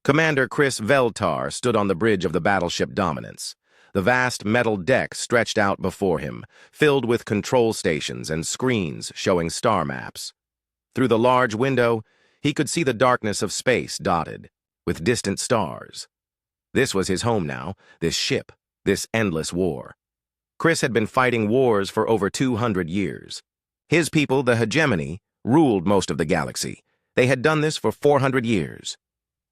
Commander Chris Veltar stood on the bridge of the battleship Dominance. The vast metal deck stretched out before him, filled with control stations and screens showing star maps. Through the large window, he could see the darkness of space dotted with distant stars. This was his home now, this ship, this endless war. Chris had been fighting wars for over 200 years. His people, the Hegemony, ruled most of the galaxy. They had done this for 400 years.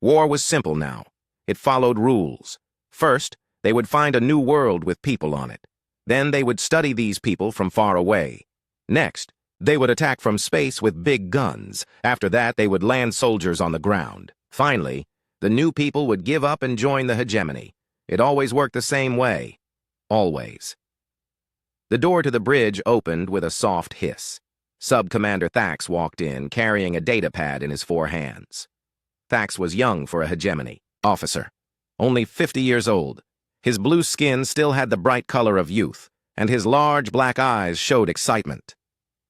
War was simple now. It followed rules. First, they would find a new world with people on it. Then they would study these people from far away. Next, they would attack from space with big guns. After that, they would land soldiers on the ground. Finally, the new people would give up and join the Hegemony. It always worked the same way. Always. The door to the bridge opened with a soft hiss. Sub-Commander Thax walked in, carrying a data pad in his 4 hands. Thax was young for a Hegemony officer, only 50 years old. His blue skin still had the bright color of youth, and his large black eyes showed excitement.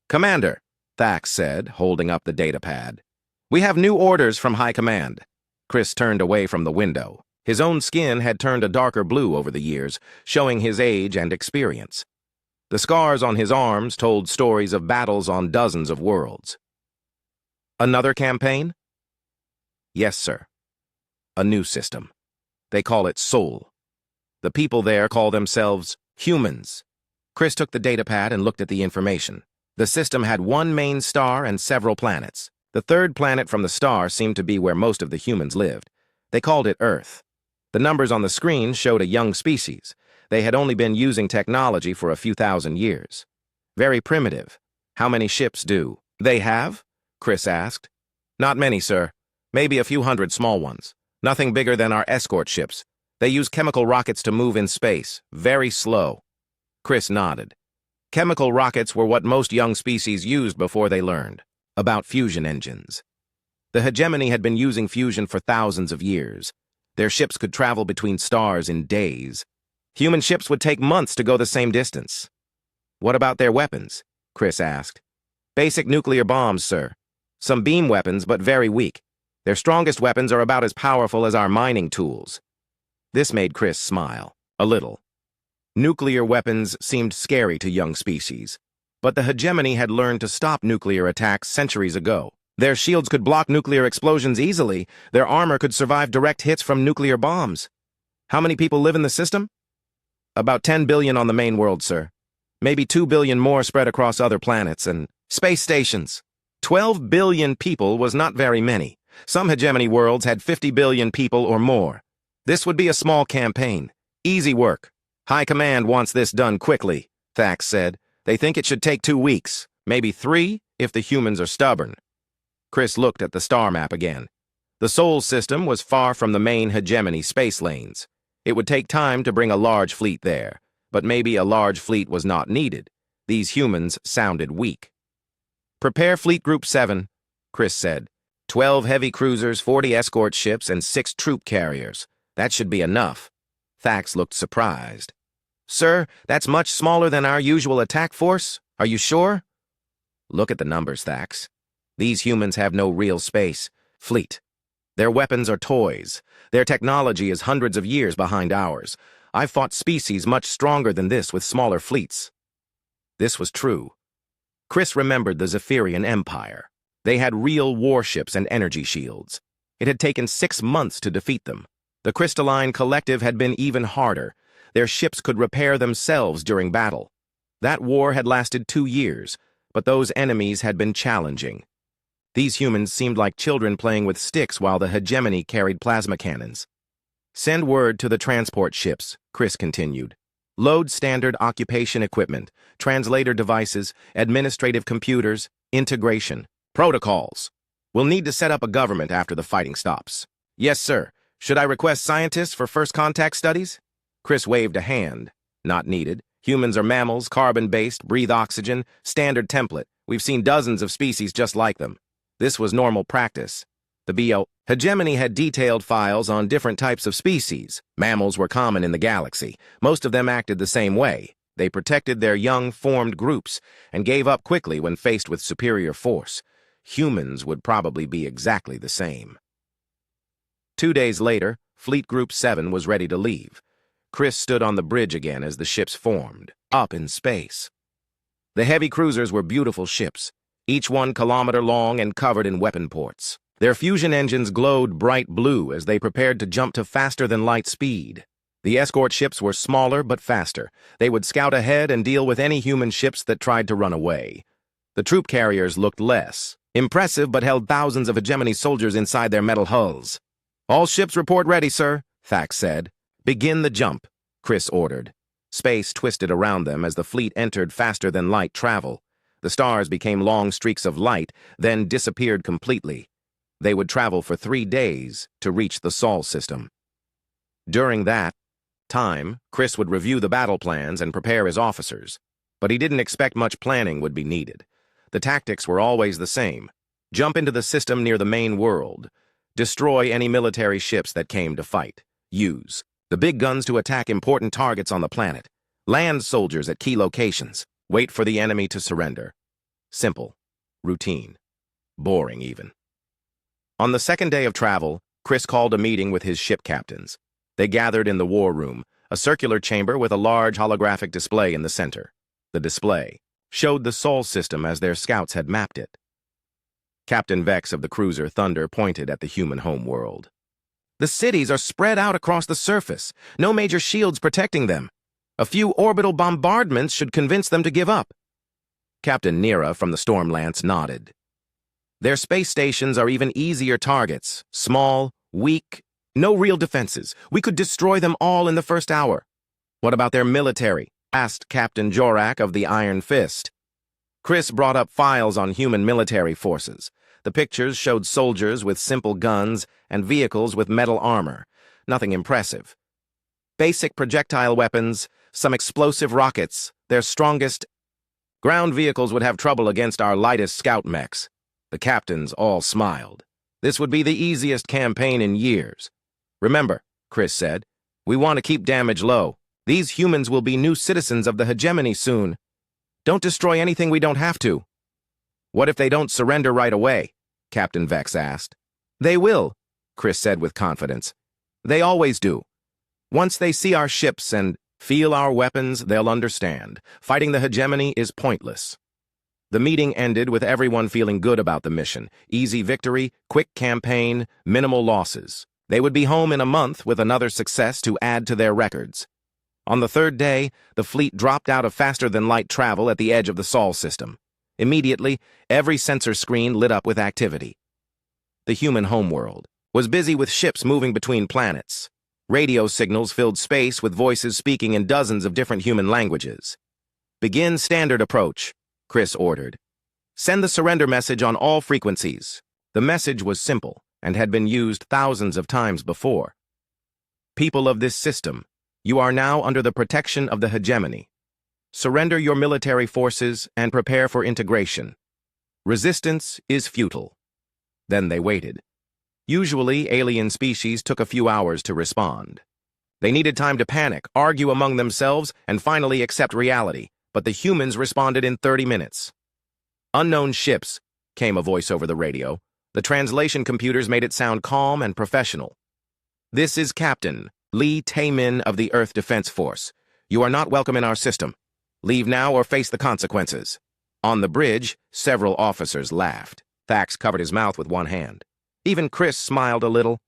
"Commander," Thax said, holding up the data pad. "We have new orders from High Command." Chris turned away from the window. His own skin had turned a darker blue over the years, showing his age and experience. The scars on his arms told stories of battles on dozens of worlds. "Another campaign?" "Yes, sir. A new system. They call it Sol. The people there call themselves humans." Chris took the datapad and looked at the information. The system had 1 main star and several planets. The 3rd planet from the star seemed to be where most of the humans lived. They called it Earth. The numbers on the screen showed a young species. They had only been using technology for a few thousand years. Very primitive. "How many ships do they have?" Chris asked. "Not many, sir. Maybe a few hundred small ones. Nothing bigger than our escort ships. They use chemical rockets to move in space, very slow." Chris nodded. Chemical rockets were what most young species used before they learned about fusion engines. The Hegemony had been using fusion for thousands of years. Their ships could travel between stars in days. Human ships would take months to go the same distance. "What about their weapons?" Chris asked. "Basic nuclear bombs, sir. Some beam weapons, but very weak. Their strongest weapons are about as powerful as our mining tools." This made Chris smile, a little. Nuclear weapons seemed scary to young species, but the Hegemony had learned to stop nuclear attacks centuries ago. Their shields could block nuclear explosions easily. Their armor could survive direct hits from nuclear bombs. "How many people live in the system?" "About 10 billion on the main world, sir. Maybe 2 billion more spread across other planets and space stations." 12 billion people was not very many. Some Hegemony worlds had 50 billion people or more. This would be a small campaign. Easy work. "High Command wants this done quickly," Thax said. "They think it should take 2 weeks, maybe 3 if the humans are stubborn." Chris looked at the star map again. The Sol system was far from the main Hegemony space lanes. It would take time to bring a large fleet there, but maybe a large fleet was not needed. These humans sounded weak. "Prepare Fleet Group 7, Chris said. 12 heavy cruisers, 40 escort ships, and 6 troop carriers. That should be enough." Thax looked surprised. "Sir, that's much smaller than our usual attack force. Are you sure?" "Look at the numbers, Thax. These humans have no real space fleet. Their weapons are toys. Their technology is hundreds of years behind ours. I've fought species much stronger than this with smaller fleets." This was true. Chris remembered the Zephyrian Empire. They had real warships and energy shields. It had taken 6 months to defeat them. The Crystalline Collective had been even harder. Their ships could repair themselves during battle. That war had lasted 2 years, but those enemies had been challenging. These humans seemed like children playing with sticks while the Hegemony carried plasma cannons. "Send word to the transport ships," Chris continued. "Load standard occupation equipment, translator devices, administrative computers, integration, protocols. We'll need to set up a government after the fighting stops." "Yes, sir. Should I request scientists for first contact studies?" Chris waved a hand. "Not needed. Humans are mammals, carbon-based, breathe oxygen, standard template. We've seen dozens of species just like them." This was normal practice. The BO Hegemony had detailed files on different types of species. Mammals were common in the galaxy. Most of them acted the same way. They protected their young, formed groups and gave up quickly when faced with superior force. Humans would probably be exactly the same. 2 days later, Fleet Group 7 was ready to leave. Chris stood on the bridge again as the ships formed, up in space. The heavy cruisers were beautiful ships, each 1 kilometer long and covered in weapon ports. Their fusion engines glowed bright blue as they prepared to jump to faster-than-light speed. The escort ships were smaller but faster. They would scout ahead and deal with any human ships that tried to run away. The troop carriers looked less impressive but held thousands of hegemony soldiers inside their metal hulls. "All ships report ready, sir," Thax said. "Begin the jump," Chris ordered. Space twisted around them as the fleet entered faster-than-light travel. The stars became long streaks of light, then disappeared completely. They would travel for 3 days to reach the Sol system. During that time, Chris would review the battle plans and prepare his officers, but he didn't expect much planning would be needed. The tactics were always the same. Jump into the system near the main world. Destroy any military ships that came to fight. Use the big guns to attack important targets on the planet. Land soldiers at key locations. Wait for the enemy to surrender. Simple. Routine. Boring, even. On the second day of travel, Chris called a meeting with his ship captains. They gathered in the war room, a circular chamber with a large holographic display in the center. The display showed the Sol system as their scouts had mapped it. Captain Vex of the cruiser Thunder pointed at the human homeworld. "The cities are spread out across the surface, no major shields protecting them. A few orbital bombardments should convince them to give up." Captain Nira from the Stormlance nodded. "Their space stations are even easier targets, small, weak, no real defenses. We could destroy them all in the first hour." "What about their military?" asked Captain Jorak of the Iron Fist. Chris brought up files on human military forces. The pictures showed soldiers with simple guns and vehicles with metal armor. Nothing impressive. Basic projectile weapons, some explosive rockets, their strongest. Ground vehicles would have trouble against our lightest scout mechs. The captains all smiled. This would be the easiest campaign in years. "Remember," Chris said, "we want to keep damage low. These humans will be new citizens of the hegemony soon. Don't destroy anything we don't have to." "What if they don't surrender right away?" Captain Vex asked. "They will," Chris said with confidence. "They always do. Once they see our ships and feel our weapons, they'll understand. Fighting the hegemony is pointless." The meeting ended with everyone feeling good about the mission. Easy victory, quick campaign, minimal losses. They would be home in a month with another success to add to their records. On the third day, the fleet dropped out of faster-than-light travel at the edge of the Sol system. Immediately, every sensor screen lit up with activity. The human homeworld was busy with ships moving between planets. Radio signals filled space with voices speaking in dozens of different human languages. "Begin standard approach," Chris ordered. "Send the surrender message on all frequencies." The message was simple and had been used thousands of times before. "People of this system, you are now under the protection of the hegemony. Surrender your military forces and prepare for integration. Resistance is futile." Then they waited. Usually, alien species took a few hours to respond. They needed time to panic, argue among themselves, and finally accept reality, but the humans responded in 30 minutes. "Unknown ships," came a voice over the radio. The translation computers made it sound calm and professional. "This is Captain Lee Taemin of the Earth Defense Force. You are not welcome in our system. Leave now or face the consequences." On the bridge, several officers laughed. Thax covered his mouth with one hand. Even Chris smiled a little.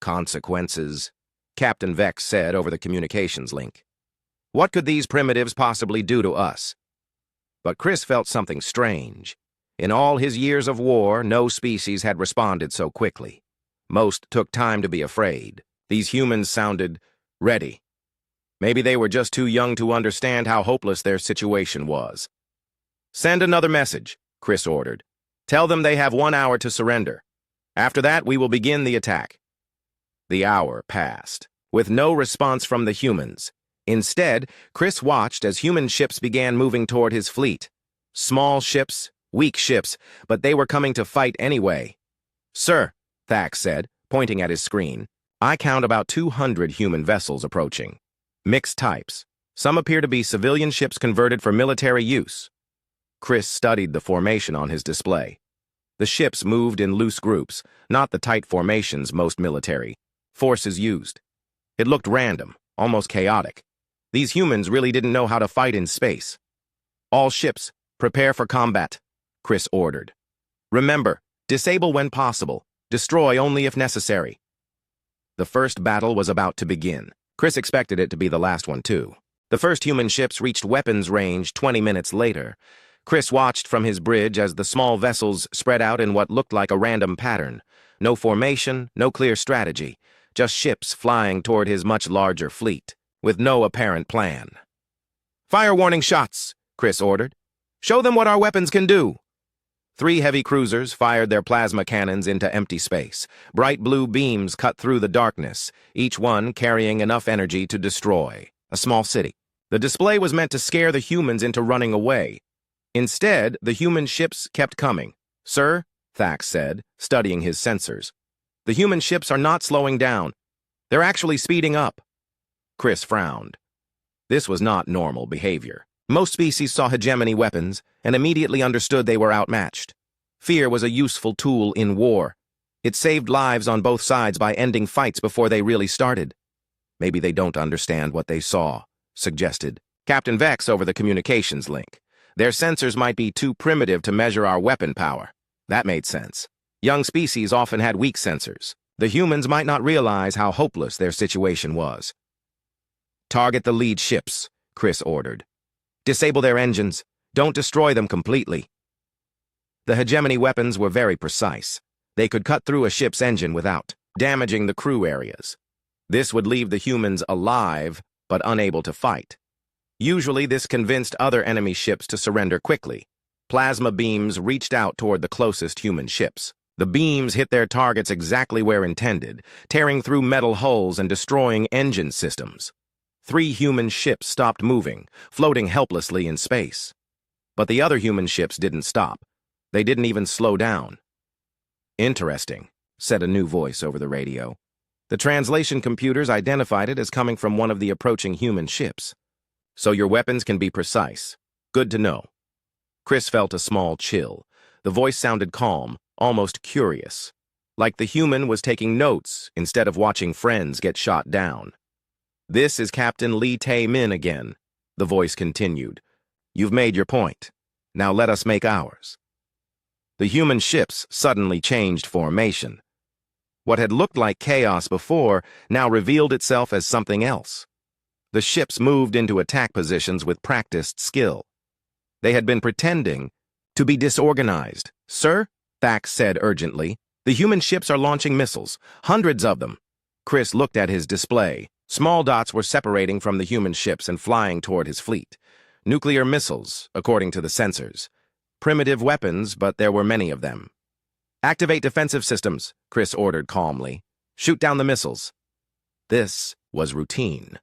"Consequences," Captain Vex said over the communications link. What could these primitives possibly do to us? But Chris felt something strange. In all his years of war, no species had responded so quickly. Most took time to be afraid. These humans sounded ready. Maybe they were just too young to understand how hopeless their situation was. "Send another message," Chris ordered. "Tell them they have 1 hour to surrender. After that, we will begin the attack." The hour passed, with no response from the humans. Instead, Chris watched as human ships began moving toward his fleet. Small ships, weak ships, but they were coming to fight anyway. "Sir," Thax said, pointing at his screen, "I count about 200 human vessels approaching. Mixed types. Some appear to be civilian ships converted for military use." Chris studied the formation on his display. The ships moved in loose groups, not the tight formations most military forces used. It looked random, almost chaotic. These humans really didn't know how to fight in space. "All ships, prepare for combat," Chris ordered. "Remember, disable when possible, destroy only if necessary." The first battle was about to begin. Chris expected it to be the last one, too. The first human ships reached weapons range 20 minutes later. Chris watched from his bridge as the small vessels spread out in what looked like a random pattern. No formation, no clear strategy, just ships flying toward his much larger fleet, with no apparent plan. "Fire warning shots," Chris ordered. "Show them what our weapons can do." 3 heavy cruisers fired their plasma cannons into empty space. Bright blue beams cut through the darkness, each one carrying enough energy to destroy a small city. The display was meant to scare the humans into running away. Instead, the human ships kept coming. "Sir," Thax said, studying his sensors, "the human ships are not slowing down. They're actually speeding up." Chris frowned. This was not normal behavior. Most species saw hegemony weapons and immediately understood they were outmatched. Fear was a useful tool in war. It saved lives on both sides by ending fights before they really started. "Maybe they don't understand what they saw," suggested Captain Vex over the communications link. "Their sensors might be too primitive to measure our weapon power." That made sense. Young species often had weak sensors. The humans might not realize how hopeless their situation was. "Target the lead ships," Chris ordered. "Disable their engines. Don't destroy them completely." The hegemony weapons were very precise. They could cut through a ship's engine without damaging the crew areas. This would leave the humans alive, but unable to fight. Usually, this convinced other enemy ships to surrender quickly. Plasma beams reached out toward the closest human ships. The beams hit their targets exactly where intended, tearing through metal hulls and destroying engine systems. 3 human ships stopped moving, floating helplessly in space. But the other human ships didn't stop. They didn't even slow down. "Interesting," said a new voice over the radio. The translation computers identified it as coming from one of the approaching human ships. "So your weapons can be precise. Good to know." Chris felt a small chill. The voice sounded calm, almost curious, like the human was taking notes instead of watching friends get shot down. "This is Captain Lee Tae-min again," the voice continued. "You've made your point. Now let us make ours." The human ships suddenly changed formation. What had looked like chaos before now revealed itself as something else. The ships moved into attack positions with practiced skill. They had been pretending to be disorganized. "Sir," Thax said urgently, "the human ships are launching missiles, hundreds of them." Chris looked at his display. Small dots were separating from the human ships and flying toward his fleet. Nuclear missiles, according to the sensors. Primitive weapons, but there were many of them. "Activate defensive systems," Chris ordered calmly. "Shoot down the missiles." This was routine.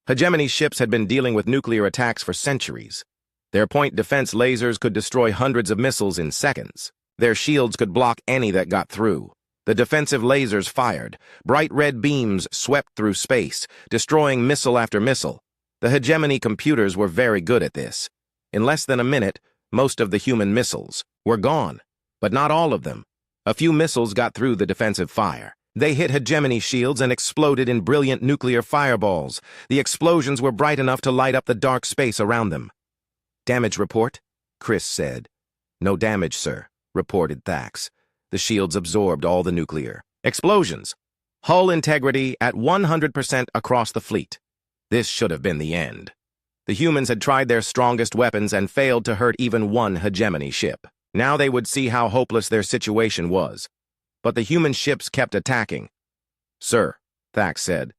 Hegemony ships had been dealing with nuclear attacks for centuries. Their point defense lasers could destroy hundreds of missiles in seconds. Their shields could block any that got through. The defensive lasers fired. Bright red beams swept through space, destroying missile after missile. The hegemony computers were very good at this. In less than a minute, most of the human missiles were gone, but not all of them. A few missiles got through the defensive fire. They hit hegemony shields and exploded in brilliant nuclear fireballs. The explosions were bright enough to light up the dark space around them. "Damage report?" Chris said. "No damage, sir," reported Thax. The shields absorbed all the nuclear explosions. Hull integrity at 100% across the fleet. This should have been the end. The humans had tried their strongest weapons and failed to hurt even one hegemony ship. Now they would see how hopeless their situation was. But the human ships kept attacking. "Sir," Thax said,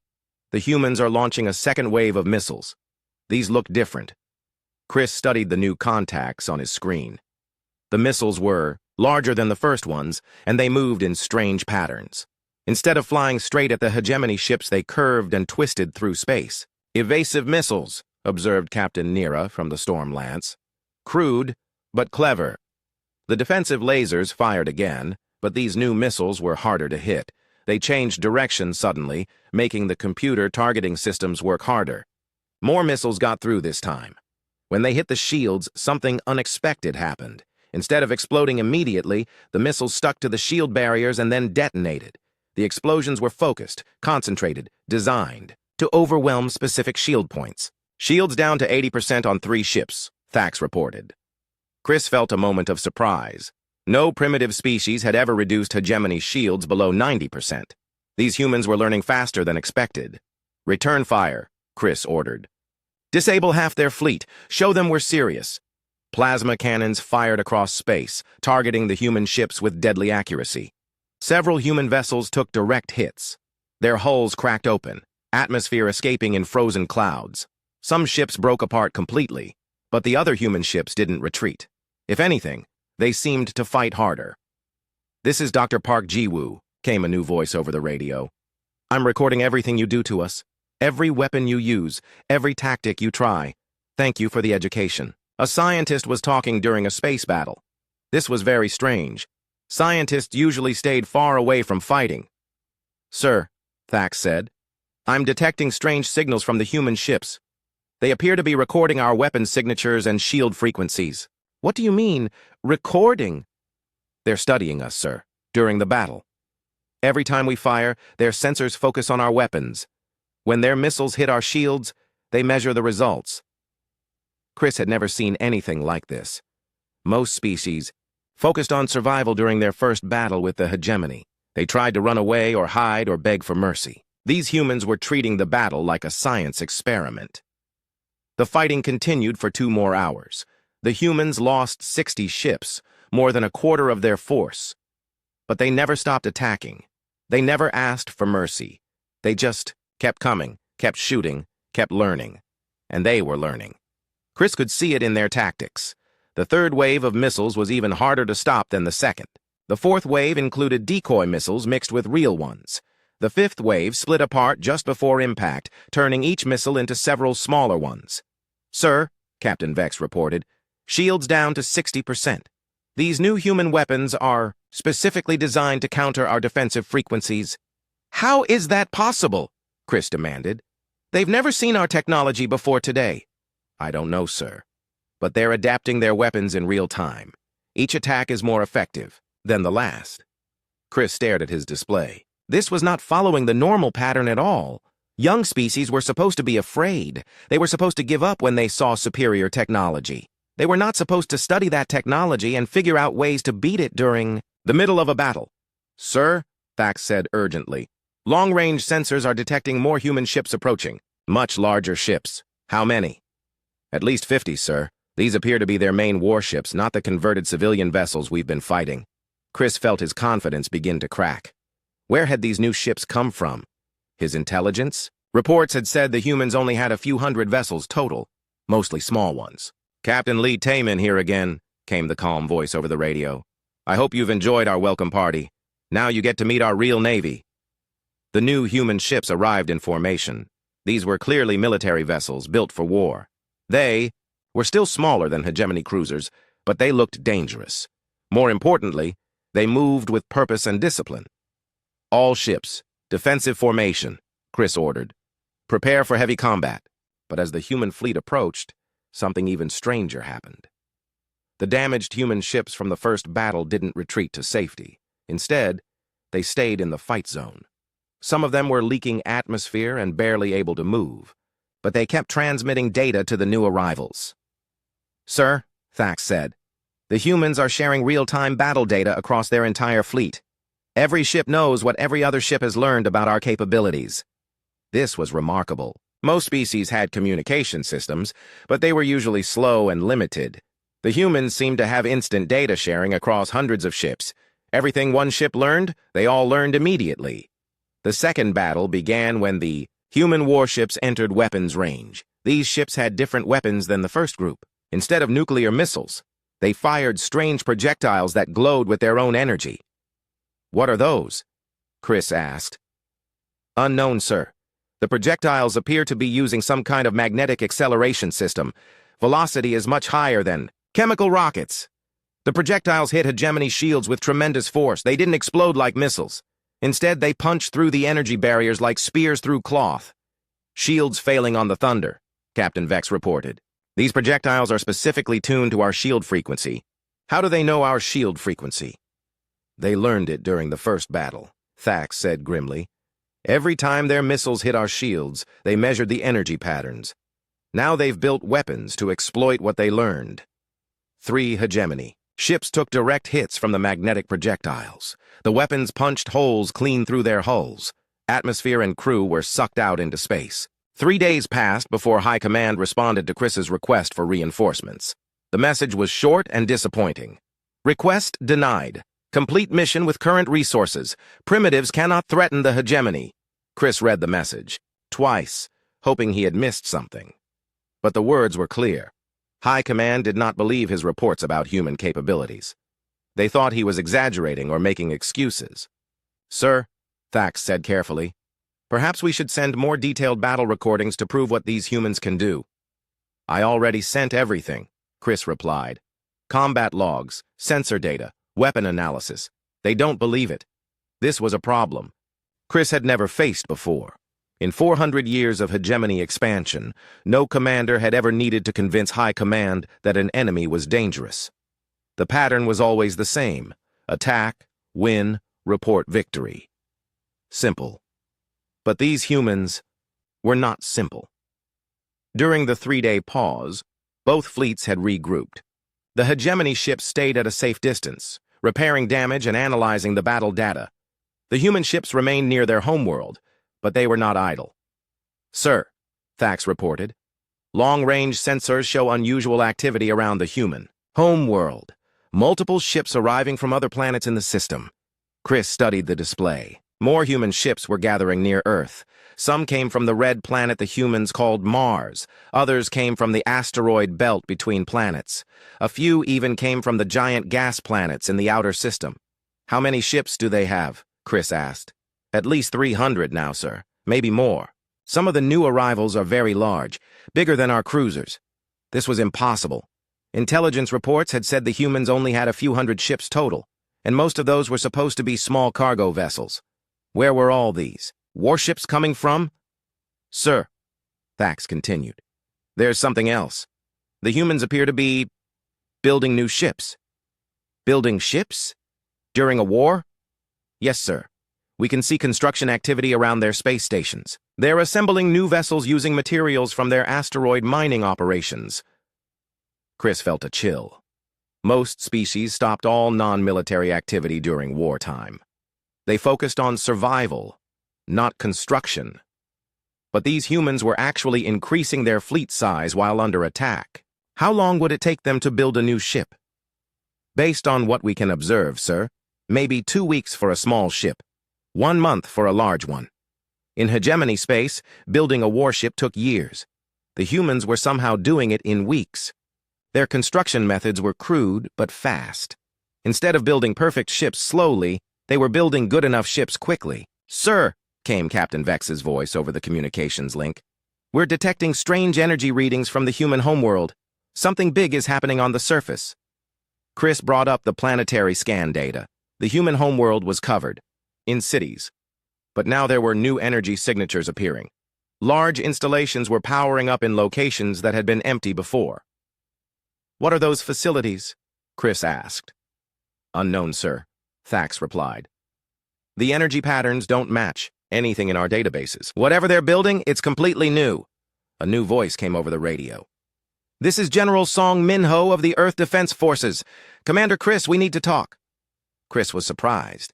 "the humans are launching a second wave of missiles. These look different." Chris studied the new contacts on his screen. The missiles were larger than the first ones, and they moved in strange patterns. Instead of flying straight at the hegemony ships, they curved and twisted through space. "Evasive missiles," observed Captain Nira from the Storm Lance. "Crude, but clever." The defensive lasers fired again, but these new missiles were harder to hit. They changed direction suddenly, making the computer targeting systems work harder. More missiles got through this time. When they hit the shields, something unexpected happened. Instead of exploding immediately, the missiles stuck to the shield barriers and then detonated. The explosions were focused, concentrated, designed to overwhelm specific shield points. Shields down to 80% on 3 ships, Thax reported. Chris felt a moment of surprise. No primitive species had ever reduced hegemony's shields below 90%. These humans were learning faster than expected. Return fire, Chris ordered. Disable half their fleet. Show them we're serious. Plasma cannons fired across space, targeting the human ships with deadly accuracy. Several human vessels took direct hits. Their hulls cracked open, atmosphere escaping in frozen clouds. Some ships broke apart completely, but the other human ships didn't retreat. If anything, they seemed to fight harder. "This is Dr. Park Ji-woo," came a new voice over the radio. "I'm recording everything you do to us. Every weapon you use, every tactic you try. Thank you for the education." A scientist was talking during a space battle. This was very strange. Scientists usually stayed far away from fighting. "Sir," Thax said, "I'm detecting strange signals from the human ships. They appear to be recording our weapon signatures and shield frequencies." "What do you mean, recording?" "They're studying us, sir, during the battle. Every time we fire, their sensors focus on our weapons. When their missiles hit our shields, they measure the results." Chris had never seen anything like this. Most species focused on survival during their first battle with the hegemony. They tried to run away or hide or beg for mercy. These humans were treating the battle like a science experiment. The fighting continued for 2 more hours. The humans lost 60 ships, more than a quarter of their force. But they never stopped attacking. They never asked for mercy. They just kept coming, kept shooting, kept learning. And they were learning. Chris could see it in their tactics. The third wave of missiles was even harder to stop than the second. The fourth wave included decoy missiles mixed with real ones. The fifth wave split apart just before impact, turning each missile into several smaller ones. "Sir," Captain Vex reported, "shields down to 60%. These new human weapons are specifically designed to counter our defensive frequencies." "How is that possible?" Chris demanded. "They've never seen our technology before today." "I don't know, sir. But they're adapting their weapons in real time. Each attack is more effective than the last." Chris stared at his display. This was not following the normal pattern at all. Young species were supposed to be afraid. They were supposed to give up when they saw superior technology. They were not supposed to study that technology and figure out ways to beat it during the middle of a battle. "Sir," Thax said urgently, "long-range sensors are detecting more human ships approaching. Much larger ships. How many?" "At least 50, sir. These appear to be their main warships, not the converted civilian vessels we've been fighting." Chris felt his confidence begin to crack. Where had these new ships come from? His intelligence? Reports had said the humans only had a few hundred vessels total, mostly small ones. "Captain Lee Taman here again," came the calm voice over the radio. "I hope you've enjoyed our welcome party. Now you get to meet our real Navy." The new human ships arrived in formation. These were clearly military vessels built for war. They were still smaller than hegemony cruisers, but they looked dangerous. More importantly, they moved with purpose and discipline. "All ships, defensive formation," Chris ordered. "Prepare for heavy combat." But as the human fleet approached, something even stranger happened. The damaged human ships from the first battle didn't retreat to safety. Instead, they stayed in the fight zone. Some of them were leaking atmosphere and barely able to move, but they kept transmitting data to the new arrivals. "Sir," Thax said, "the humans are sharing real-time battle data across their entire fleet. Every ship knows what every other ship has learned about our capabilities." This was remarkable. Most species had communication systems, but they were usually slow and limited. The humans seemed to have instant data sharing across hundreds of ships. Everything one ship learned, they all learned immediately. The second battle began when the human warships entered weapons range. These ships had different weapons than the first group. Instead of nuclear missiles, they fired strange projectiles that glowed with their own energy. "What are those?" Chris asked. "Unknown, sir. The projectiles appear to be using some kind of magnetic acceleration system. Velocity is much higher than chemical rockets. The projectiles hit hegemony shields with tremendous force. They didn't explode like missiles. Instead, they punched through the energy barriers like spears through cloth." "Shields failing on the Thunder," Captain Vex reported. "These projectiles are specifically tuned to our shield frequency. How do they know our shield frequency? They learned it during the first battle, Thax said grimly. Every time their missiles hit our shields, they measured the energy patterns. Now they've built weapons to exploit what they learned. 3 hegemony. Ships took direct hits from the magnetic projectiles. The weapons punched holes clean through their hulls. Atmosphere and crew were sucked out into space. 3 days passed before High Command responded to Chris's request for reinforcements. The message was short and disappointing. Request denied. Complete mission with current resources. Primitives cannot threaten the hegemony. Chris read the message twice, hoping he had missed something. But the words were clear. High Command did not believe his reports about human capabilities. They thought he was exaggerating or making excuses. Sir, Thax said carefully, perhaps we should send more detailed battle recordings to prove what these humans can do. I already sent everything, Chris replied. Combat logs, sensor data, weapon analysis. They don't believe it. This was a problem Chris had never faced before. In 400 years of hegemony expansion, no commander had ever needed to convince High Command that an enemy was dangerous. The pattern was always the same: attack, win, report victory. Simple. But these humans were not simple. During the 3-day pause, both fleets had regrouped. The hegemony ships stayed at a safe distance, repairing damage and analyzing the battle data. The human ships remained near their homeworld, but they were not idle. Sir, Thax reported, long-range sensors show unusual activity around the human homeworld. Multiple ships arriving from other planets in the system. Chris studied the display. More human ships were gathering near Earth. Some came from the red planet the humans called Mars. Others came from the asteroid belt between planets. A few even came from the giant gas planets in the outer system. How many ships do they have? Chris asked. At least 300 now, sir. Maybe more. Some of the new arrivals are very large, bigger than our cruisers. This was impossible. Intelligence reports had said the humans only had a few hundred ships total, and most of those were supposed to be small cargo vessels. Where were all these warships coming from? Sir, Thax continued, there's something else. The humans appear to be building new ships. Building ships? During a war? Yes, sir. We can see construction activity around their space stations. They're assembling new vessels using materials from their asteroid mining operations. Chris felt a chill. Most species stopped all non-military activity during wartime. They focused on survival, not construction. But these humans were actually increasing their fleet size while under attack. How long would it take them to build a new ship? Based on what we can observe, sir, maybe 2 weeks for a small ship, 1 month for a large one. In hegemony space, building a warship took years. The humans were somehow doing it in weeks. Their construction methods were crude but fast. Instead of building perfect ships slowly, they were building good enough ships quickly. Sir, came Captain Vex's voice over the communications link, we're detecting strange energy readings from the human homeworld. Something big is happening on the surface. Chris brought up the planetary scan data. The human homeworld was covered, in cities. But now there were new energy signatures appearing. Large installations were powering up in locations that had been empty before. What are those facilities? Chris asked. Unknown, sir, Thax replied. The energy patterns don't match anything in our databases. Whatever they're building, it's completely new. A new voice came over the radio. This is General Song Minho of the Earth Defense Forces. Commander Chris, we need to talk. Chris was surprised.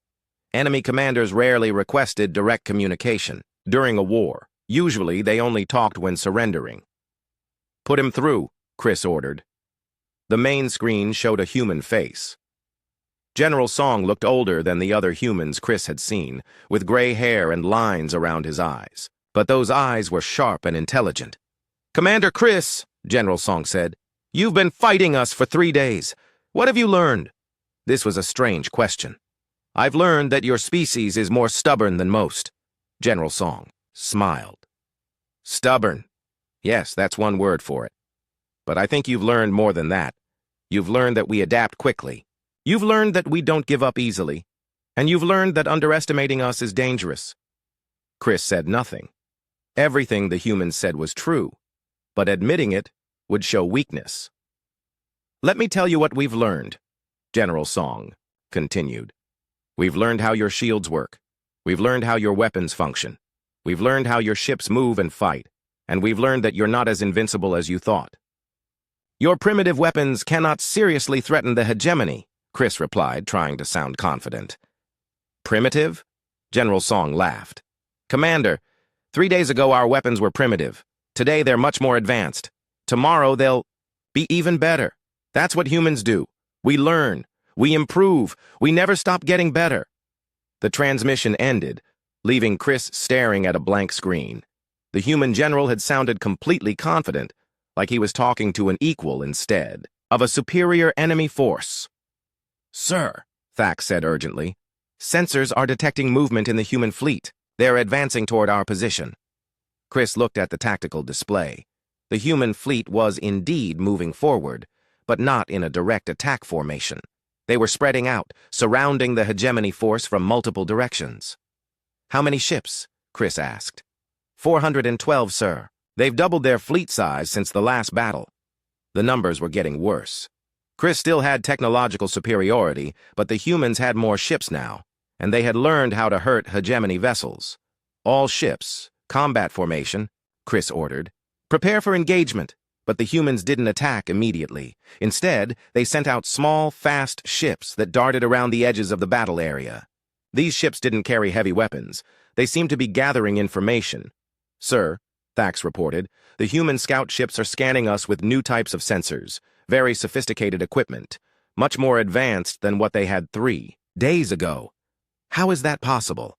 Enemy commanders rarely requested direct communication during a war. Usually, they only talked when surrendering. Put him through, Chris ordered. The main screen showed a human face. General Song looked older than the other humans Chris had seen, with gray hair and lines around his eyes. But those eyes were sharp and intelligent. Commander Chris, General Song said, you've been fighting us for 3 days. What have you learned? This was a strange question. I've learned that your species is more stubborn than most. General Song smiled. Stubborn. Yes, that's one word for it. But I think you've learned more than that. You've learned that we adapt quickly. You've learned that we don't give up easily. And you've learned that underestimating us is dangerous. Chris said nothing. Everything the humans said was true, but admitting it would show weakness. Let me tell you what we've learned, General Song continued. "We've learned how your shields work. We've learned how your weapons function. We've learned how your ships move and fight. And we've learned that you're not as invincible as you thought." "Your primitive weapons cannot seriously threaten the hegemony," Chris replied, trying to sound confident. "Primitive?" General Song laughed. "Commander, 3 days ago our weapons were primitive. Today they're much more advanced. Tomorrow they'll be even better. That's what humans do. We learn. We improve. We never stop getting better." The transmission ended, leaving Chris staring at a blank screen. The human general had sounded completely confident, like he was talking to an equal instead of a superior enemy force. "Sir," Thax said urgently, "sensors are detecting movement in the human fleet. They're advancing toward our position." Chris looked at the tactical display. The human fleet was indeed moving forward, but not in a direct attack formation. They were spreading out, surrounding the hegemony force from multiple directions. "How many ships?" Chris asked. 412, sir. They've doubled their fleet size since the last battle." The numbers were getting worse. Chris still had technological superiority, but the humans had more ships now, and they had learned how to hurt hegemony vessels. "All ships, combat formation," Chris ordered. "Prepare for engagement." But the humans didn't attack immediately. Instead, they sent out small, fast ships that darted around the edges of the battle area. These ships didn't carry heavy weapons. They seemed to be gathering information. "Sir," Thax reported, "the human scout ships are scanning us with new types of sensors, very sophisticated equipment, much more advanced than what they had 3 days ago." "How is that possible?"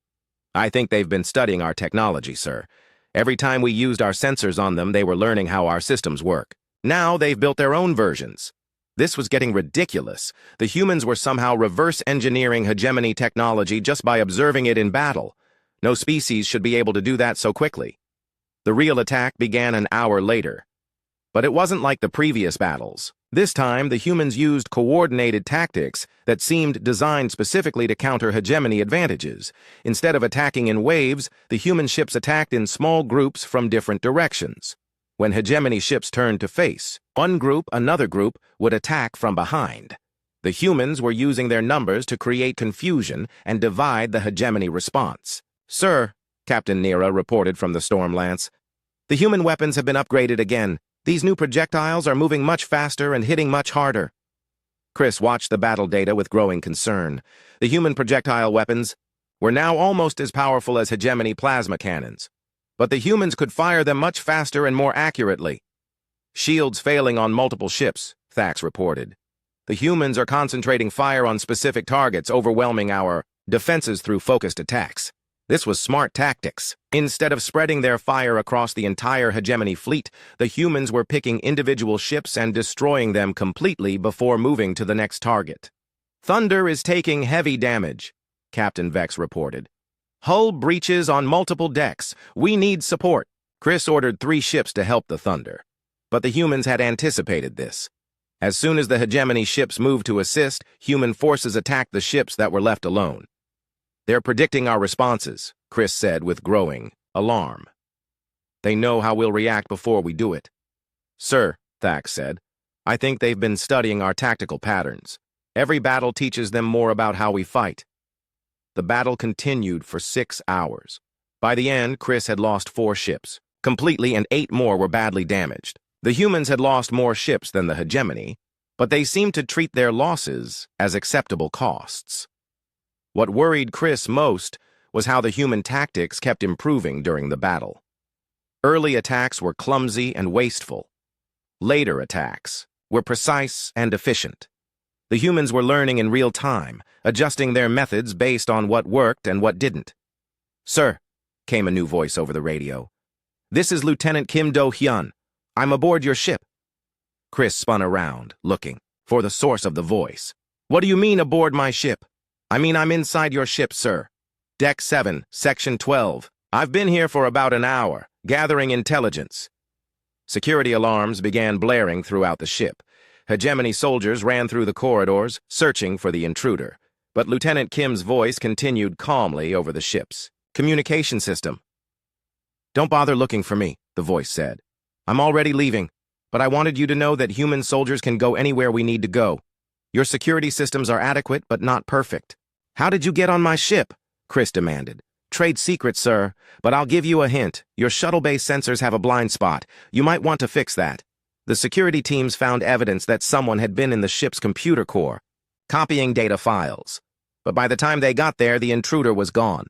"I think they've been studying our technology, sir. Every time we used our sensors on them, they were learning how our systems work. Now they've built their own versions." This was getting ridiculous. The humans were somehow reverse engineering hegemony technology just by observing it in battle. No species should be able to do that so quickly. The real attack began an hour later. But it wasn't like the previous battles. This time, the humans used coordinated tactics that seemed designed specifically to counter hegemony advantages. Instead of attacking in waves, the human ships attacked in small groups from different directions. When hegemony ships turned to face, another group would attack from behind. The humans were using their numbers to create confusion and divide the hegemony response. "Sir," Captain Nera reported from the Stormlance, "the human weapons have been upgraded again. These new projectiles are moving much faster and hitting much harder." Chris watched the battle data with growing concern. The human projectile weapons were now almost as powerful as hegemony plasma cannons, but the humans could fire them much faster and more accurately. "Shields failing on multiple ships," Thax reported. "The humans are concentrating fire on specific targets, overwhelming our defenses through focused attacks." This was smart tactics. Instead of spreading their fire across the entire hegemony fleet, the humans were picking individual ships and destroying them completely before moving to the next target. "Thunder is taking heavy damage," Captain Vex reported. "Hull breaches on multiple decks. We need support." Chris ordered 3 ships to help the Thunder. But the humans had anticipated this. As soon as the hegemony ships moved to assist, human forces attacked the ships that were left alone. "They're predicting our responses," Chris said with growing alarm. "They know how we'll react before we do it." "Sir," Thax said, "I think they've been studying our tactical patterns. Every battle teaches them more about how we fight." The battle continued for 6 hours. By the end, Chris had lost 4 ships completely, and 8 more were badly damaged. The humans had lost more ships than the hegemony, but they seemed to treat their losses as acceptable costs. What worried Chris most was how the human tactics kept improving during the battle. Early attacks were clumsy and wasteful. Later attacks were precise and efficient. The humans were learning in real time, adjusting their methods based on what worked and what didn't. "Sir," came a new voice over the radio. "This is Lieutenant Kim Do-hyun. I'm aboard your ship." Chris spun around, looking for the source of the voice. "What do you mean aboard my ship?" "I mean I'm inside your ship, sir. Deck 7, Section 12. I've been here for about an hour, gathering intelligence." Security alarms began blaring throughout the ship. Hegemony soldiers ran through the corridors, searching for the intruder. But Lieutenant Kim's voice continued calmly over the ship's communication system. "Don't bother looking for me," the voice said. "I'm already leaving, but I wanted you to know that human soldiers can go anywhere we need to go. Your security systems are adequate, but not perfect. How did you get on my ship? Chris demanded. Trade secret, sir, but I'll give you a hint. Your shuttle-based sensors have a blind spot. You might want to fix that. The security teams found evidence that someone had been in the ship's computer core, copying data files. But by the time they got there, the intruder was gone.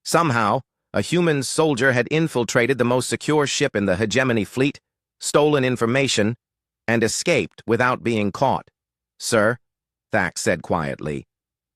Somehow, a human soldier had infiltrated the most secure ship in the hegemony fleet, stolen information, and escaped without being caught. Sir, Thax said quietly,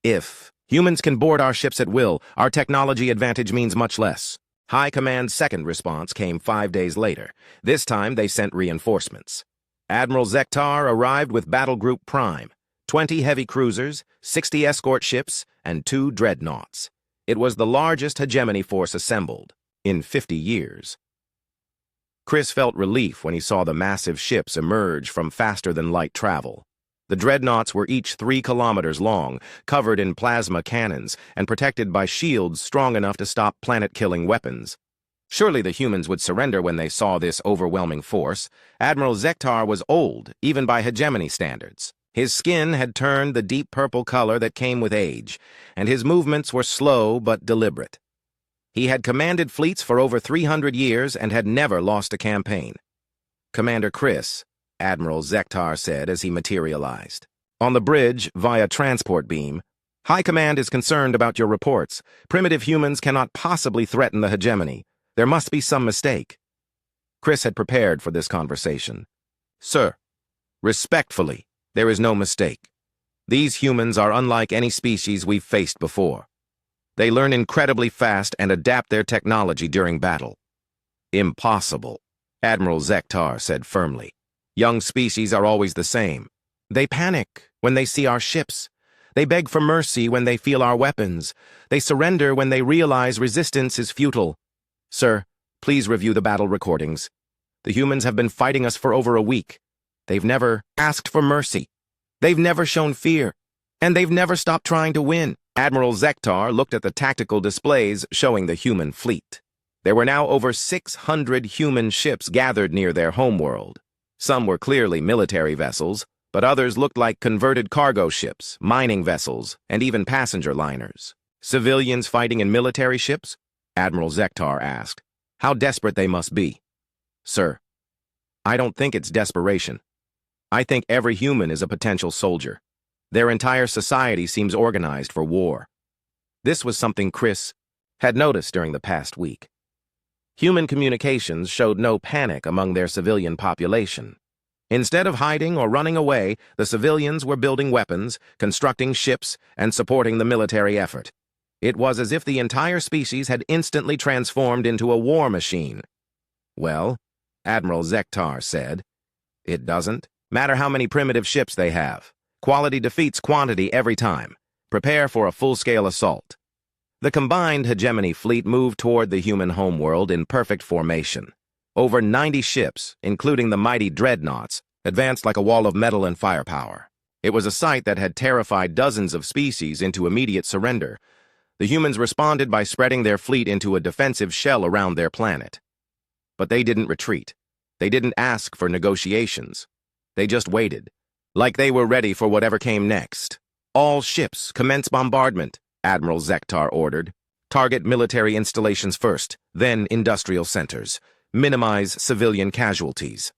if humans can board our ships at will, our technology advantage means much less. High Command's second response came 5 days later. This time, they sent reinforcements. Admiral Zektar arrived with Battle Group Prime, 20 heavy cruisers, 60 escort ships, and 2 dreadnoughts. It was the largest hegemony force assembled in 50 years. Chris felt relief when he saw the massive ships emerge from faster-than-light travel. The dreadnoughts were each 3 kilometers long, covered in plasma cannons, and protected by shields strong enough to stop planet-killing weapons. Surely the humans would surrender when they saw this overwhelming force. Admiral Zektar was old, even by hegemony standards. His skin had turned the deep purple color that came with age, and his movements were slow but deliberate. He had commanded fleets for over 300 years and had never lost a campaign. Commander Chris, Admiral Zektar said as he materialized. On the bridge, via transport beam, High Command is concerned about your reports. Primitive humans cannot possibly threaten the hegemony. There must be some mistake. Chris had prepared for this conversation. Sir, respectfully, there is no mistake. These humans are unlike any species we've faced before. They learn incredibly fast and adapt their technology during battle. Impossible, Admiral Zektar said firmly. Young species are always the same. They panic when they see our ships. They beg for mercy when they feel our weapons. They surrender when they realize resistance is futile. Sir, please review the battle recordings. The humans have been fighting us for over a week. They've never asked for mercy. They've never shown fear. And they've never stopped trying to win. Admiral Zektar looked at the tactical displays showing the human fleet. There were now over 600 human ships gathered near their homeworld. Some were clearly military vessels, but others looked like converted cargo ships, mining vessels, and even passenger liners. Civilians fighting in military ships? Admiral Zektar asked. How desperate they must be. Sir, I don't think it's desperation. I think every human is a potential soldier. Their entire society seems organized for war. This was something Chris had noticed during the past week. Human communications showed no panic among their civilian population. Instead of hiding or running away, the civilians were building weapons, constructing ships, and supporting the military effort. It was as if the entire species had instantly transformed into a war machine. Well, Admiral Zektar said, it doesn't matter how many primitive ships they have. Quality defeats quantity every time. Prepare for a full-scale assault. The combined hegemony fleet moved toward the human homeworld in perfect formation. Over 90 ships, including the mighty dreadnoughts, advanced like a wall of metal and firepower. It was a sight that had terrified dozens of species into immediate surrender. The humans responded by spreading their fleet into a defensive shell around their planet. But they didn't retreat. They didn't ask for negotiations. They just waited, like they were ready for whatever came next. All ships commence bombardment, Admiral Zektar ordered. Target military installations first, then industrial centers. Minimize civilian casualties.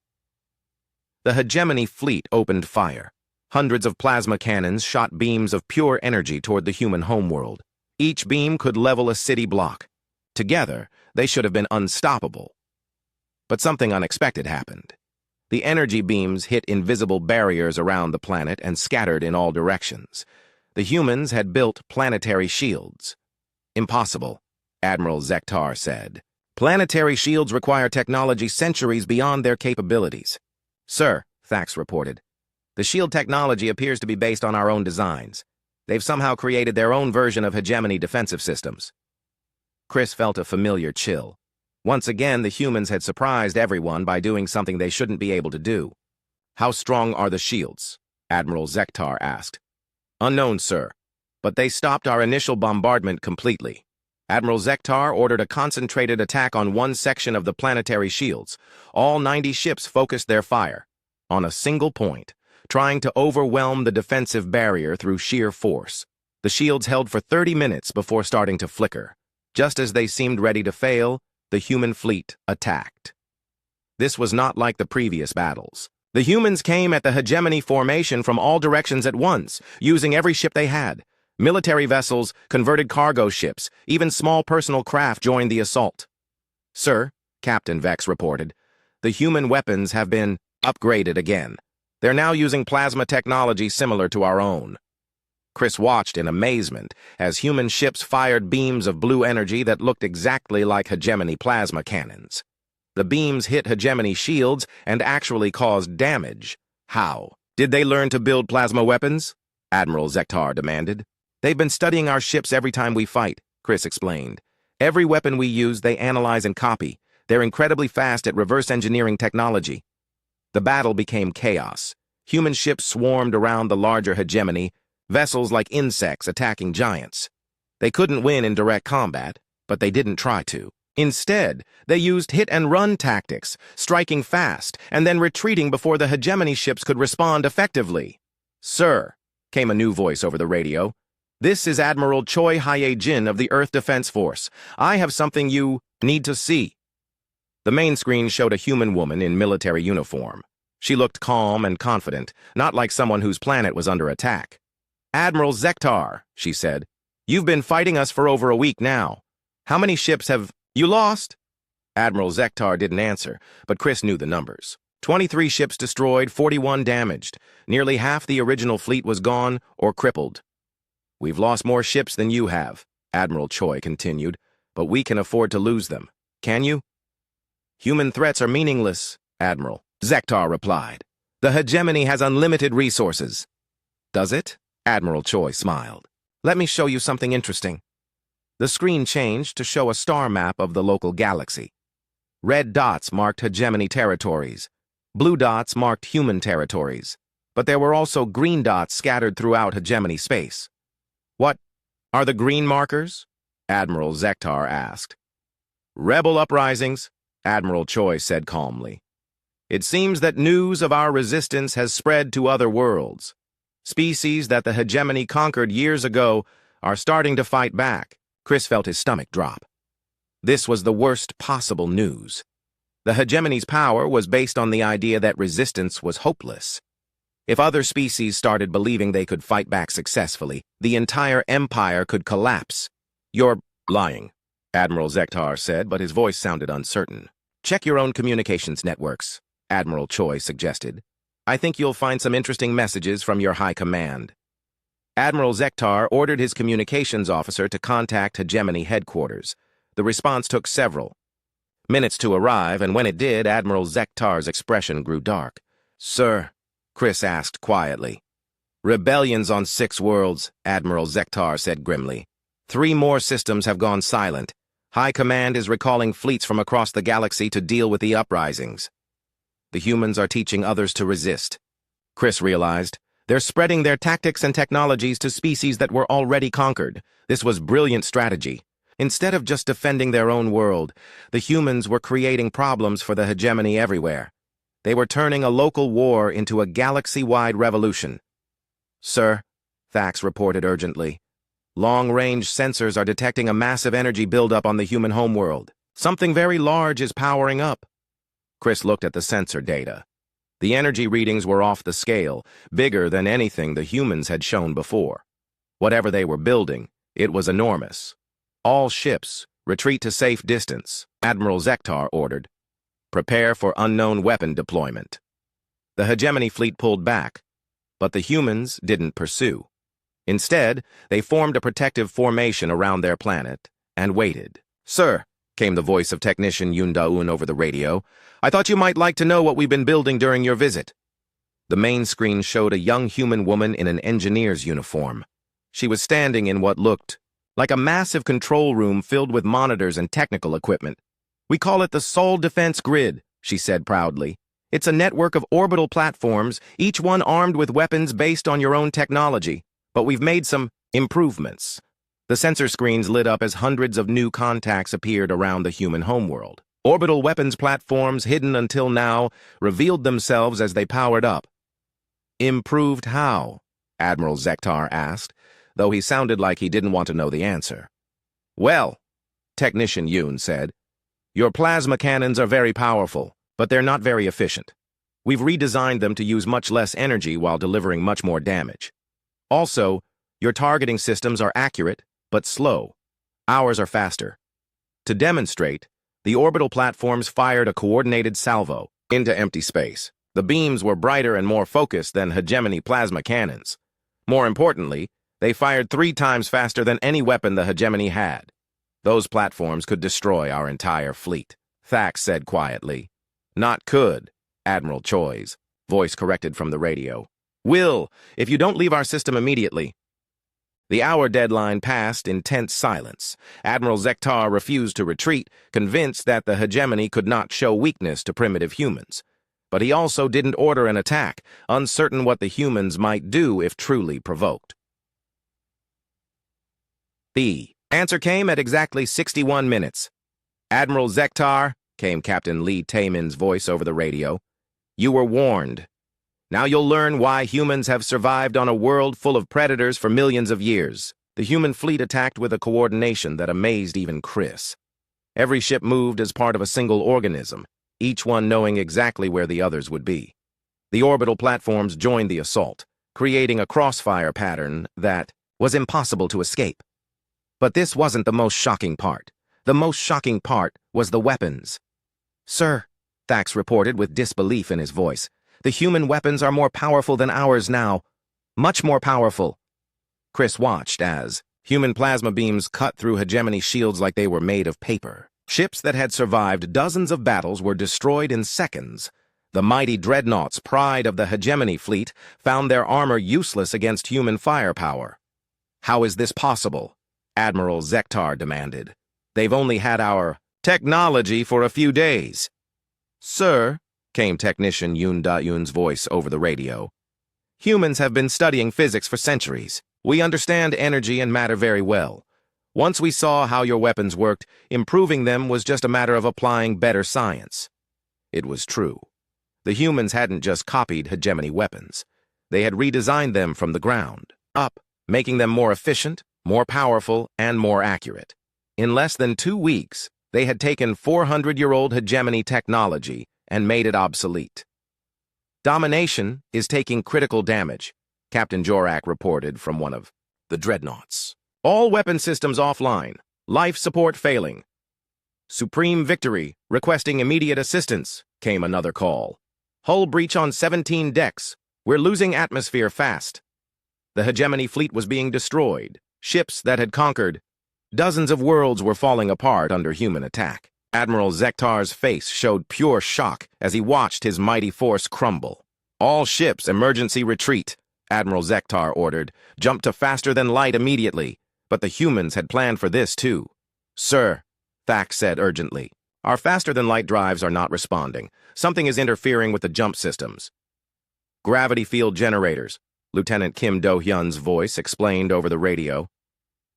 The hegemony fleet opened fire. Hundreds of plasma cannons shot beams of pure energy toward the human homeworld. Each beam could level a city block. Together, they should have been unstoppable. But something unexpected happened. The energy beams hit invisible barriers around the planet and scattered in all directions. The humans had built planetary shields. Impossible, Admiral Zektar said. Planetary shields require technology centuries beyond their capabilities. Sir, Thax reported, the shield technology appears to be based on our own designs. They've somehow created their own version of hegemony defensive systems. Chris felt a familiar chill. Once again, the humans had surprised everyone by doing something they shouldn't be able to do. How strong are the shields? Admiral Zektar asked. Unknown, sir, but they stopped our initial bombardment completely. Admiral Zektar ordered a concentrated attack on one section of the planetary shields. All 90 ships focused their fire on a single point, trying to overwhelm the defensive barrier through sheer force. The shields held for 30 minutes before starting to flicker. Just as they seemed ready to fail, the human fleet attacked. This was not like the previous battles. The humans came at the hegemony formation from all directions at once, using every ship they had. Military vessels, converted cargo ships, even small personal craft joined the assault. "Sir," Captain Vex reported, "the human weapons have been upgraded again. They're now using plasma technology similar to our own." Chris watched in amazement as human ships fired beams of blue energy that looked exactly like hegemony plasma cannons. The beams hit hegemony shields and actually caused damage. How? Did they learn to build plasma weapons? Admiral Zektar demanded. "They've been studying our ships every time we fight," Chris explained. "Every weapon we use, they analyze and copy. They're incredibly fast at reverse engineering technology." The battle became chaos. Human ships swarmed around the larger hegemony, vessels like insects attacking giants. They couldn't win in direct combat, but they didn't try to. Instead, they used hit-and-run tactics, striking fast and then retreating before the hegemony ships could respond effectively. "Sir," came a new voice over the radio, "this is Admiral Choi Hye-jin of the Earth Defense Force. I have something you need to see." The main screen showed a human woman in military uniform. She looked calm and confident, not like someone whose planet was under attack. "Admiral Zektar," she said, "you've been fighting us for over a week now. How many ships have you lost?" Admiral Zektar didn't answer, but Chris knew the numbers. 23 ships destroyed, 41 damaged. Nearly half the original fleet was gone or crippled. "We've lost more ships than you have," Admiral Choi continued, "but we can afford to lose them. Can you?" "Human threats are meaningless," Admiral Zektar replied. "The hegemony has unlimited resources." "Does it?" Admiral Choi smiled. "Let me show you something interesting." The screen changed to show a star map of the local galaxy. Red dots marked hegemony territories. Blue dots marked human territories. But there were also green dots scattered throughout hegemony space. "What are the green markers?" Admiral Zektar asked. "Rebel uprisings," Admiral Choi said calmly. "It seems that news of our resistance has spread to other worlds. Species that the hegemony conquered years ago are starting to fight back." Chris felt his stomach drop. This was the worst possible news. The hegemony's power was based on the idea that resistance was hopeless. If other species started believing they could fight back successfully, the entire empire could collapse. "You're lying," Admiral Zektar said, but his voice sounded uncertain. "Check your own communications networks," Admiral Choi suggested. "I think you'll find some interesting messages from your high command." Admiral Zektar ordered his communications officer to contact hegemony headquarters. The response took several minutes to arrive, and when it did, Admiral Zektar's expression grew dark. "Sir," Chris asked quietly. "Rebellions on 6 worlds," Admiral Zektar said grimly. 3 more systems have gone silent. High Command is recalling fleets from across the galaxy to deal with the uprisings. The humans are teaching others to resist. Chris realized. They're spreading their tactics and technologies to species that were already conquered. This was brilliant strategy. Instead of just defending their own world, the humans were creating problems for the hegemony everywhere. They were turning a local war into a galaxy-wide revolution. "Sir," Thax reported urgently, "long-range sensors are detecting a massive energy buildup on the human homeworld. Something very large is powering up." Chris looked at the sensor data. The energy readings were off the scale, bigger than anything the humans had shown before. Whatever they were building, it was enormous. "All ships, retreat to safe distance," Admiral Zektar ordered. "Prepare for unknown weapon deployment." The hegemony fleet pulled back, but the humans didn't pursue. Instead, they formed a protective formation around their planet and waited. "Sir," came the voice of Technician Yoon Da-un over the radio, "I thought you might like to know what we've been building during your visit." The main screen showed a young human woman in an engineer's uniform. She was standing in what looked like a massive control room filled with monitors and technical equipment. "We call it the Sol Defense Grid," she said proudly. "It's a network of orbital platforms, each one armed with weapons based on your own technology. But we've made some improvements." The sensor screens lit up as hundreds of new contacts appeared around the human homeworld. Orbital weapons platforms, hidden until now, revealed themselves as they powered up. Improved how? Admiral Zektar asked, though he sounded like he didn't want to know the answer. Well, Technician Yoon said, your plasma cannons are very powerful, but they're not very efficient. We've redesigned them to use much less energy while delivering much more damage. Also, your targeting systems are accurate, but slow. Ours are faster. To demonstrate, the orbital platforms fired a coordinated salvo into empty space. The beams were brighter and more focused than hegemony plasma cannons. More importantly, they fired 3 times faster than any weapon the hegemony had. Those platforms could destroy our entire fleet, Thax said quietly. Not could, Admiral Choi's voice corrected from the radio. Will, if you don't leave our system immediately. The hour deadline passed in tense silence. Admiral Zektar refused to retreat, convinced that the hegemony could not show weakness to primitive humans. But he also didn't order an attack, uncertain what the humans might do if truly provoked. The answer came at exactly 61 minutes. Admiral Zektar, came Captain Lee Taemin's voice over the radio, you were warned. Now you'll learn why humans have survived on a world full of predators for millions of years. The human fleet attacked with a coordination that amazed even Chris. Every ship moved as part of a single organism, each one knowing exactly where the others would be. The orbital platforms joined the assault, creating a crossfire pattern that was impossible to escape. But this wasn't the most shocking part. The most shocking part was the weapons. Sir, Thax reported with disbelief in his voice, the human weapons are more powerful than ours now. Much more powerful. Chris watched as human plasma beams cut through hegemony shields like they were made of paper. Ships that had survived dozens of battles were destroyed in seconds. The mighty dreadnoughts, pride of the hegemony fleet, found their armor useless against human firepower. How is this possible? Admiral Zektar demanded. They've only had our technology for a few days. Sir, came Technician Yoon Da-yoon's voice over the radio. Humans have been studying physics for centuries. We understand energy and matter very well. Once we saw how your weapons worked, improving them was just a matter of applying better science. It was true. The humans hadn't just copied hegemony weapons. They had redesigned them from the ground up, making them more efficient, more powerful, and more accurate. In less than 2 weeks, they had taken 400-year-old hegemony technology and made it obsolete. Domination is taking critical damage, Captain Jorak reported from one of the dreadnoughts. All weapon systems offline, life support failing. Supreme Victory requesting immediate assistance, came another call. Hull breach on 17 decks. We're losing atmosphere fast. The hegemony fleet was being destroyed. Ships that had conquered. Dozens of worlds were falling apart under human attack. Admiral Zektar's face showed pure shock as he watched his mighty force crumble. All ships, emergency retreat, Admiral Zektar ordered. Jump to faster than light immediately. But the humans had planned for this too. Sir, Thax said urgently, our faster-than-light drives are not responding. Something is interfering with the jump systems. Gravity field generators, Lieutenant Kim Do-hyun's voice explained over the radio.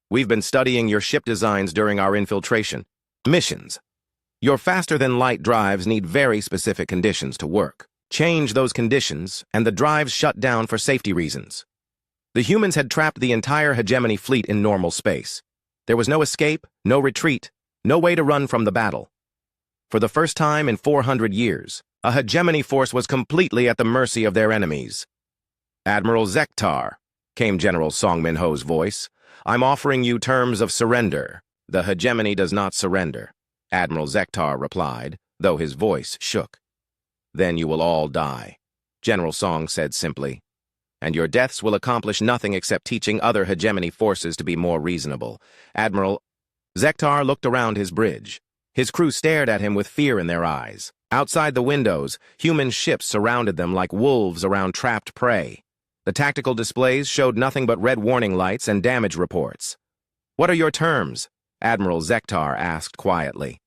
We've been studying your ship designs during our infiltration missions. Your faster-than-light drives need very specific conditions to work. Change those conditions, and the drives shut down for safety reasons. The humans had trapped the entire hegemony fleet in normal space. There was no escape, no retreat, no way to run from the battle. For the first time in 400 years, a hegemony force was completely at the mercy of their enemies. Admiral Zektar, came General Song Min-ho's voice, I'm offering you terms of surrender. The hegemony does not surrender, Admiral Zektar replied, though his voice shook. Then you will all die, General Song said simply. And your deaths will accomplish nothing except teaching other hegemony forces to be more reasonable. Admiral Zektar looked around his bridge. His crew stared at him with fear in their eyes. Outside the windows, human ships surrounded them like wolves around trapped prey. The tactical displays showed nothing but red warning lights and damage reports. What are your terms? Admiral Zektar asked quietly.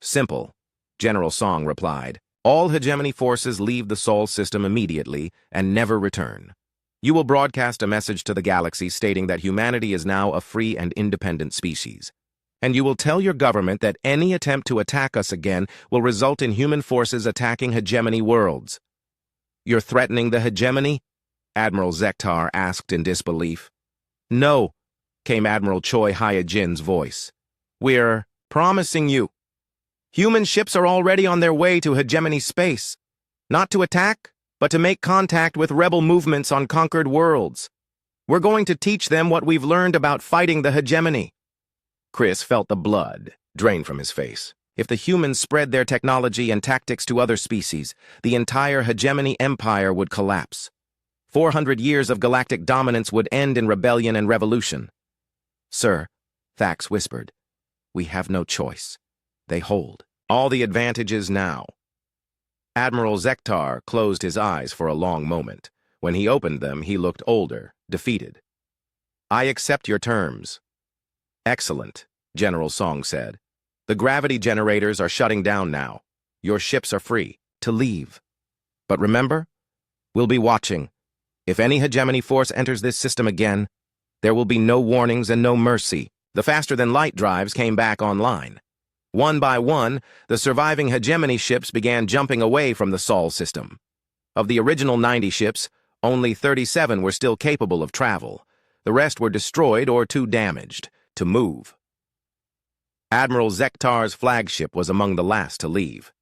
Simple, General Song replied. All hegemony forces leave the Sol system immediately and never return. You will broadcast a message to the galaxy stating that humanity is now a free and independent species. And you will tell your government that any attempt to attack us again will result in human forces attacking hegemony worlds. You're threatening the hegemony? Admiral Zektar asked in disbelief. No, came Admiral Choi Hyojin's voice. We're promising you. Human ships are already on their way to hegemony space. Not to attack, but to make contact with rebel movements on conquered worlds. We're going to teach them what we've learned about fighting the hegemony. Chris felt the blood drain from his face. If the humans spread their technology and tactics to other species, the entire hegemony empire would collapse. 400 years of galactic dominance would end in rebellion and revolution. Sir, Thax whispered, we have no choice. They hold all the advantages now. Admiral Zektar closed his eyes for a long moment. When he opened them, he looked older, defeated. I accept your terms. Excellent, General Song said. The gravity generators are shutting down now. Your ships are free to leave. But remember, we'll be watching. If any hegemony force enters this system again, there will be no warnings and no mercy. The faster-than-light drives came back online. One by one, the surviving hegemony ships began jumping away from the Sol system. Of the original 90 ships, only 37 were still capable of travel. The rest were destroyed or too damaged to move. Admiral Zektar's flagship was among the last to leave.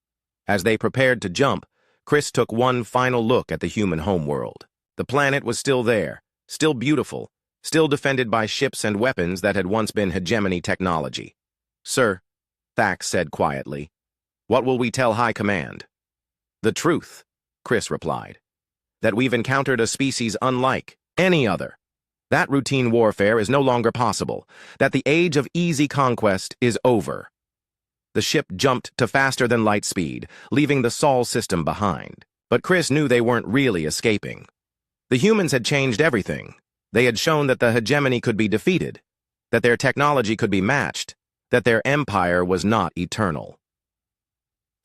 As they prepared to jump, Chris took one final look at the human homeworld. The planet was still there, still beautiful, still defended by ships and weapons that had once been hegemony technology. Sir, Thax said quietly, what will we tell High Command? The truth, Chris replied. That we've encountered a species unlike any other. That routine warfare is no longer possible. That the age of easy conquest is over. The ship jumped to faster-than-light speed, leaving the Sol system behind. But Chris knew they weren't really escaping. The humans had changed everything. They had shown that the hegemony could be defeated, that their technology could be matched, that their empire was not eternal.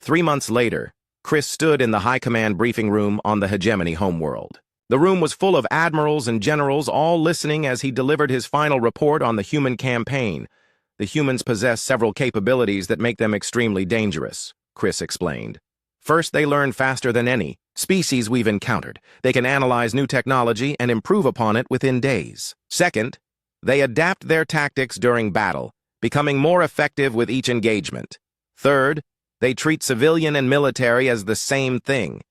3 months later, Chris stood in the High Command briefing room on the hegemony homeworld. The room was full of admirals and generals, all listening as he delivered his final report on the human campaign. The humans possess several capabilities that make them extremely dangerous, Chris explained. First, they learn faster than any species we've encountered. They can analyze new technology and improve upon it within days. Second, they adapt their tactics during battle, becoming more effective with each engagement. Third, they treat civilian and military as the same thing.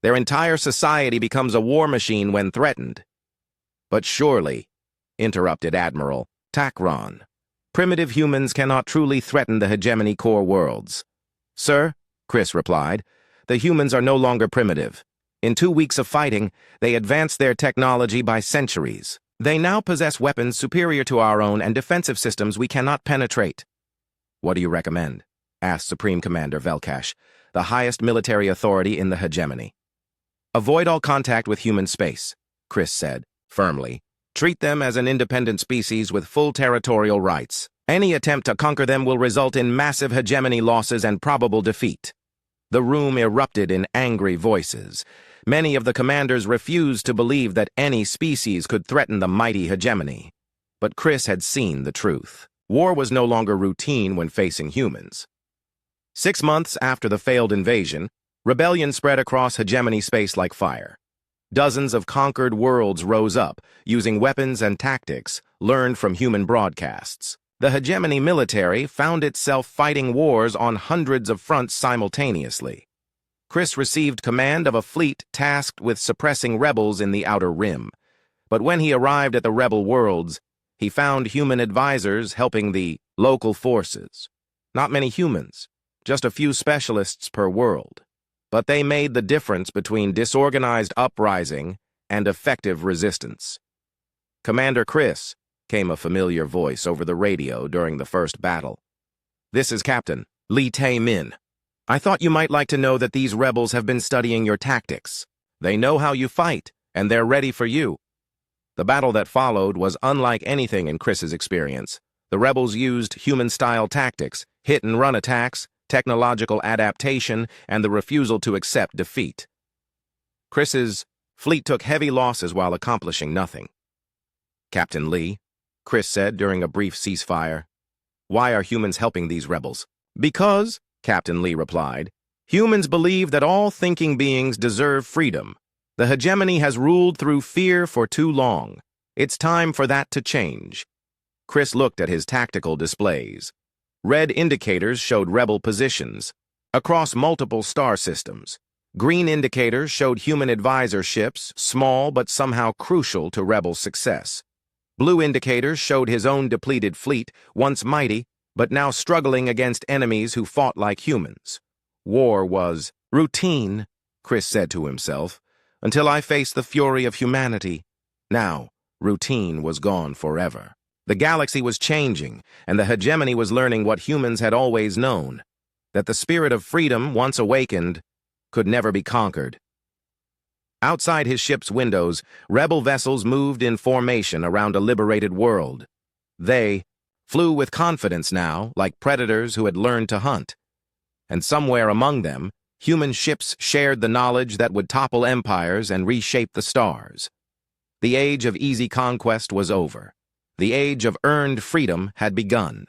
Their entire society becomes a war machine when threatened. But surely, interrupted Admiral Takron, primitive humans cannot truly threaten the hegemony core worlds. Sir, Chris replied, the humans are no longer primitive. In 2 weeks of fighting, they advanced their technology by centuries. They now possess weapons superior to our own and defensive systems we cannot penetrate. What do you recommend? Asked Supreme Commander Velkash, the highest military authority in the hegemony. Avoid all contact with human space, Chris said, firmly. Treat them as an independent species with full territorial rights. Any attempt to conquer them will result in massive hegemony losses and probable defeat. The room erupted in angry voices. Many of the commanders refused to believe that any species could threaten the mighty hegemony. But Chris had seen the truth. War was no longer routine when facing humans. 6 months after the failed invasion, rebellion spread across hegemony space like fire. Dozens of conquered worlds rose up, using weapons and tactics learned from human broadcasts. The hegemony military found itself fighting wars on hundreds of fronts simultaneously. Chris received command of a fleet tasked with suppressing rebels in the Outer Rim. But when he arrived at the rebel worlds, he found human advisors helping the local forces. Not many humans, just a few specialists per world. But they made the difference between disorganized uprising and effective resistance. Commander Chris, came a familiar voice over the radio during the first battle. This is Captain Lee Tae-min. I thought you might like to know that these rebels have been studying your tactics. They know how you fight, and they're ready for you. The battle that followed was unlike anything in Chris's experience. The rebels used human-style tactics, hit-and-run attacks, technological adaptation, and the refusal to accept defeat. Chris's fleet took heavy losses while accomplishing nothing. Captain Lee, Chris said during a brief ceasefire, why are humans helping these rebels? Because, Captain Lee replied, humans believe that all thinking beings deserve freedom. The hegemony has ruled through fear for too long. It's time for that to change. Chris looked at his tactical displays. Red indicators showed rebel positions across multiple star systems. Green indicators showed human advisor ships, small but somehow crucial to rebel success. Blue indicators showed his own depleted fleet, once mighty, but now struggling against enemies who fought like humans. War was routine, Chris said to himself, until I faced the fury of humanity. Now, routine was gone forever. The galaxy was changing, and the hegemony was learning what humans had always known, that the spirit of freedom, once awakened, could never be conquered. Outside his ship's windows, rebel vessels moved in formation around a liberated world. They flew with confidence now, like predators who had learned to hunt. And somewhere among them, human ships shared the knowledge that would topple empires and reshape the stars. The age of easy conquest was over. The age of earned freedom had begun.